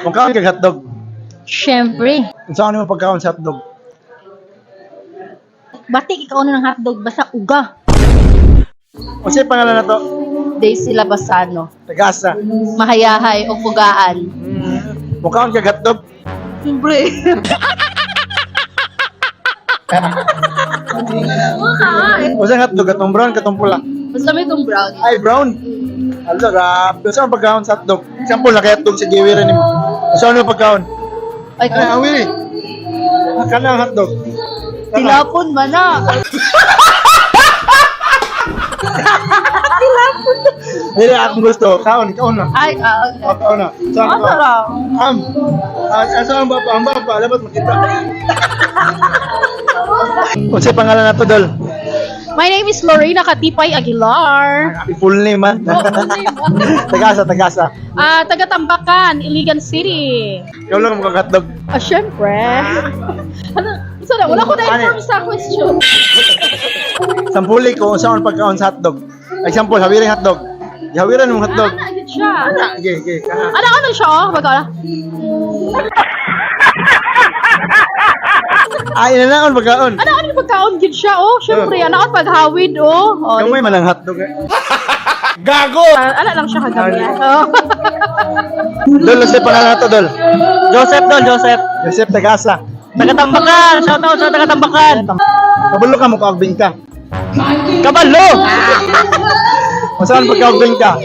Kung kaon kag hotdog, Siyempre. saan mo pagkaon sa hotdog? Batik ikaw ng hotdog basta uga. Unsay pangalan na to? Daisy Labasano. Tagasa. Mahayahay o pugaan. Kung kaon kag hotdog, Siyempre. unsay hotdog katong brown katong pula? Basta may itong brown. Ay, brown. Ala, grabe. Saan pagkaon sa hotdog? Example, nakahotdog sa giwiran nimo. Saan mo pagkaon? Ay, Ay, awili. Kana ang hotdog. tilapon ba na? Dili akong gusto. Kaon na. Ay, O, kaon na. Saan Ano ka? lang? Saan ang bapa? Ang bapa, dapat makita. Unsay pangalan na to, Dol? My name is Lorena Katipay Aguilar. Full name, ha? Tagasa. Taga Tambacan, Iligan City. Ikaw lang makakatdog. Syempre. Ano? Sana, wala ko na-inform sa question. Sampuli ko, saan pagkaon sa hotdog? Example, hawiring hotdog. Hawiran mong hotdog. Ano siya? Okay. Ano siya, oh? Magkala? Ay, nanaon pagkaon. Ano yung pagkaon gid siya, oh? Syempre, ano ang paghawid, oh? Oh, Kamay man ang hotdog. Gago! ano lang siya kagabi. Oh. Dol, unsay pangalan na to, Dol? Joseph Don, Joseph. Joseph Tagasa. Taga-Tambakan. Shout out sa Taga-Tambakan. Kabulo ka mo kaogbing ka. Kabalo. O saan pagkaogbing ka?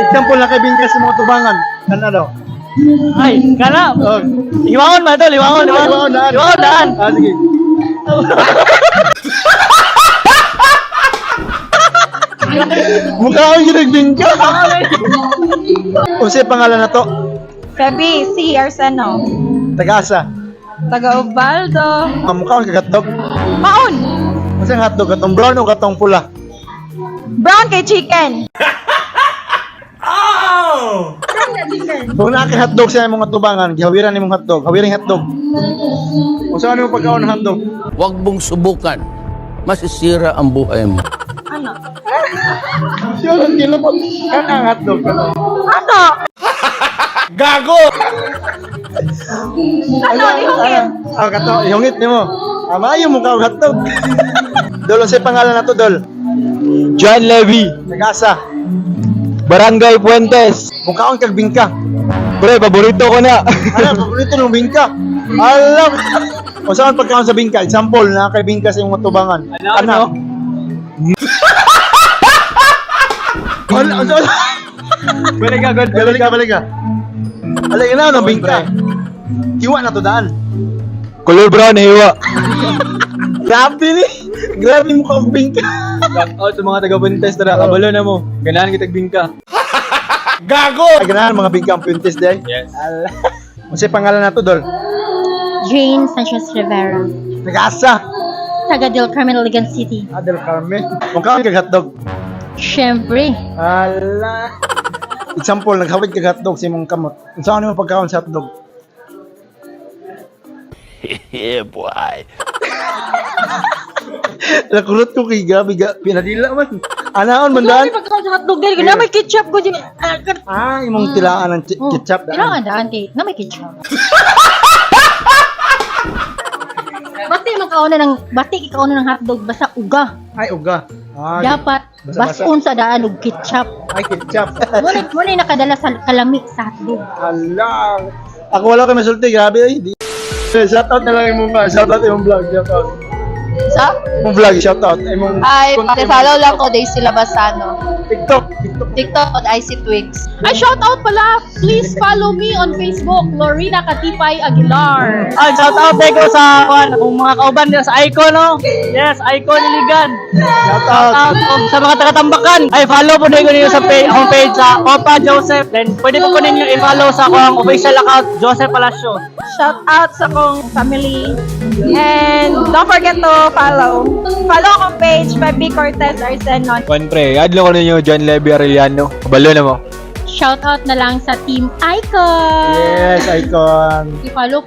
Example na kay bingkas sa mga tubangan. Ano daw? Ay, kana. Oh. Liwangon man to, liwangon Liwangon daan. Liwangon daan. Sige. Mukha akong ginagbing ka. Unsay pangalan na to? Gabi, si Arseno. Tagasa. Taga Ubaldo. Ang mukha akong kagatdog. Maon! Unsay hotdog? Katong brown o katong pula? Brown kay chicken. Kung nakay hotdog sa mga tubangan, gihawiran ni mong hotdog. Hawiring hotdog. O saan mo pagkaon ng hotdog? Huwag mong subukan. Masisira ang buhay mo. Ano? Siya lang kilapot. Kan ang hotdog. Ano? Gago! Ano? Ihungit. Kato, ihungit ni mo. Maayo mo ka og hotdog. Dol, unsay pangalan na to, Dol? John Levy. Tagasa. Barangay Puentes. Mukhaon kag bingka. Pre, paborito ko na. Ano, paborito ng bingka. Alam. O saan pagkaon sa bingka? Example, na kay bingka sa imong tubangan. Ano? Ano? Balik ka, God. Balik ka. Alay na ng bingka. Hiwa na to daan. Color brown, hiwa. Grabe ni. Grabe mo ka bingka. Shout out sa mga taga-Puentes. Tara, kabalo na mo. Ganahan kita bingka. Ay, ganahan mga bingka ang pintis day. Yes. Unsay pangalan na to, Dol? Jane Sanchez Rivera. Tagasa. Taga Del Carmen, Iligan City. Adel Carmen. Mukhaon kag hotdog. Siyempre. Ala. Example, naghawid kag hotdog sa imong kamot. Unsa mo pagkaon sa hotdog? Yeah, boy. Nakulot ko kay gabi pinadila man. Anaon man daan? Pagkaon sa hotdog dahil na may ketchup ko din. Imong tilaan ng ketchup Kailangan daan. daan kay na may ketchup. Batik ikaw na ng hotdog basta uga. Ay, uga. Dapat basa-basa. bason sa daan og ketchup. Ay, ketchup. Muna nakadala sa kalami sa hotdog. Hala. Ako wala kay masulti, grabe ay. Shout out na lang imong shout out imong vlog, shout out. Sa? Imong vlog, shout out imong Ay, paki-follow lang ko Daisy Labasano. TikTok. TikTok at IC Twigs. Ay, shout out pala. Please follow me on Facebook, Lorena Katipay Aguilar. Ay, shout out ko sa kung mga kauban nila sa Icon, no? Yes, Icon Iligan. Shout Shout out. out sa mga taga-Tambakan. Ay, follow po din ko ninyo sa akong page sa Opa Joseph. Then, pwede po ninyo i-follow sa akong official account, Joseph Palacio. Shout out sa kong family. And don't forget to follow. Follow akong page, Pepe Cortez Arseno. Juan pre, adlo ko ninyo John Levy Arellano. Kabalo na mo. Shout out na lang sa Team Icon. Yes, icon. I-follow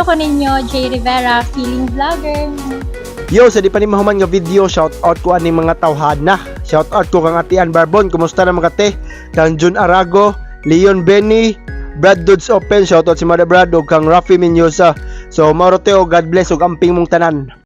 ko ninyo, J. Rivera, Feeling Vlogger. Yo, sa di pa ni mahuman nga video, shout out ko ani mga tawhana. Shout out ko kang Atian Barbon, kumusta na mga te? Kang Jun Arago, Leon Benny, Brad Dudes Open, shoutout si Mother Brad ug kang Rafi Minyosa. So mauro teo, God bless ug amping mong tanan.